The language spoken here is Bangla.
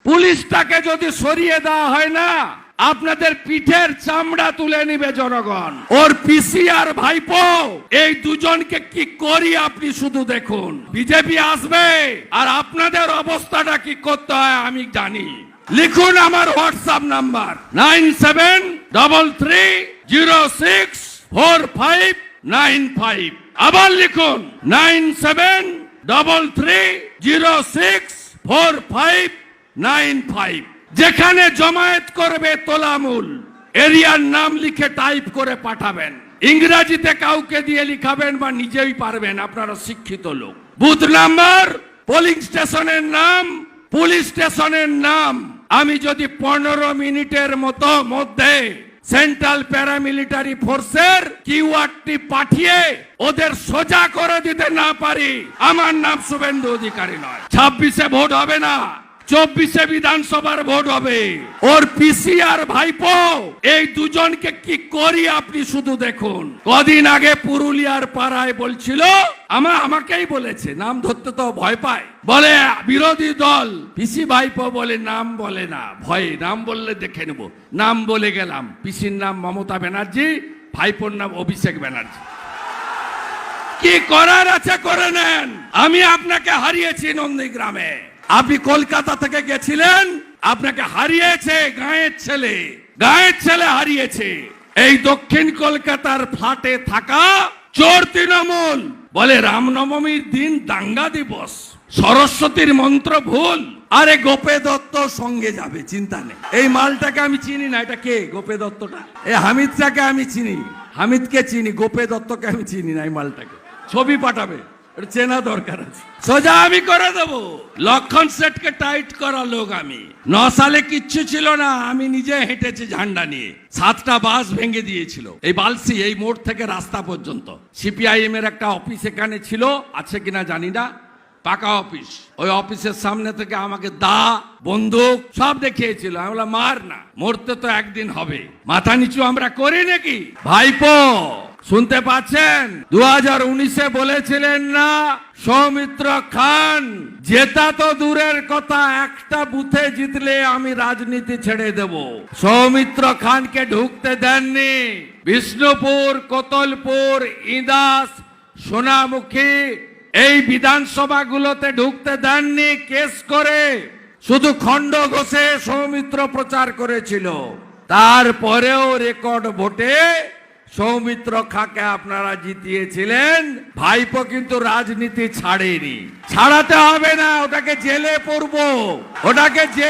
পুলিশটাকে যদি সরিয়ে দেওয়া হয় না, আপনাদের পিঠের চামড়া তুলে নিবে জনগণ। ওর পিসি আর ভাইপো এই দুজনকে কি করি আপনি শুধু দেখুন। বিজেপি আসবে আর আপনাদের অবস্থাটা কি করতে হয় আমি জানি। লিখুন আমার হোয়াটসঅ্যাপ নাম্বার 9733064595। আবার লিখুন 9733064595। যেখানে জমায়েত করবে তোলামূল এরিয়ার নাম লিখে টাইপ করে পাঠাবেন। ইংরেজিতে কাউকে দিয়ে লিখাবেন বা নিজেই পারবেন, আপনারা শিক্ষিত লোক। বুথ নাম্বার, পোলিং স্টেশনের নাম, পুলিশ স্টেশনের নাম। আমি যদি 15 মিনিটের মধ্যে সেন্ট্রাল প্যারামিলিটারি ফোর্সের কিউআরটি পাঠিয়ে ওদের সোজা করে দিতে না পারি, আমার নাম শুভেন্দু অধিকারী নয়। 26-এ ভোট হবে না, 24-এ বিধানসভার ভোট হবে। ওর পিসি আর ভাইপো এই দুজনকে কি করি আপনি শুধু দেখুন। কদিন আগে পুরুলিয়ার পাড়ায় বলছিল, আমাকেই বলেছে, নাম ধরতে তো ভয় পায়, বলে বিরোধী দল পিসি ভাইপো বলে নাম বলে না, ভয়ে নাম বললে দেখে নেব। নাম বলে গেলাম, পিসির নাম মমতা ব্যানার্জি, ভাইপোর নাম অভিষেক ব্যানার্জি। কি করার আছে করে নেন। আমি আপনাকে হারিয়েছি নন্দীগ্রামে, আপনি কলকাতা থেকে গেছিলেন, আপনাকে হারিয়েছে গাঁয়ের ছেলে হারিয়েছে। এই দক্ষিণ কলকাতার ফ্ল্যাটে থাকা চোর তৃণমূল বলে রামনবমীর দিন দাঙ্গা দিবস, সরস্বতীর মন্ত্র ভুল। আরে গোপে দত্ত সঙ্গে যাবে, চিন্তা নেই। এই মালটাকে আমি চিনি না, এটা কে গোপে দত্তটা? এই হামিদটাকে আমি চিনি, হামিদকে চিনি, গোপে দত্তকে আমি চিনি না। এই মালটাকে ছবি পাঠাবে, চেনা দরকার আছে। সোজা আমি করে দেবো। লক্ষণ সেটকে টাইট করা লোক আমি। 9 সালে কিচ্ছু ছিল না, আমি নিজে হেঁটেছি ঝান্ডা নিয়ে। 7টা বাস ভেঙে দিয়েছিল এই বালসি, এই মোড় থেকে রাস্তা পর্যন্ত। সিপিআইএম এর একটা অফিস এখানে ছিল, আছে কিনা জানি না, পাকা অফিস। ওই অফিসের সামনে থেকে আমাকে দা, বন্দুক সব দেখিয়েছিল। আমি বললাম মার না, মরতে তো একদিন হবে, মাথা নিচু আমরা করি নাকি? ভাইপো শুনতে পাচ্ছেন? 2019-এ বলেছিলেন না সৌমিত্র খান জেতা তো দূরের কথা, একটা বুথে জিতলে আমি রাজনীতি ছেড়ে দেব। সৌমিত্র খানকে ঢুকতে দেননি। বিষ্ণুপুর, কোতলপুর, ইদাস, সোনামুখী এই বিধানসভাগুলোতে ঢুকতে দেননি কেস করে। শুধু খণ্ড ঘোষে সৌমিত্র প্রচার করেছিল। তারপরেও রেকর্ড ভোটে সৌমিত্র খাকে আপনারা জিতিয়েছিলেন। ভাইপো কিন্তু রাজনীতি ছাড়েনি, ছাড়াতে হবে না, ওটাকে জেলে পড়বো, ওটাকে জেল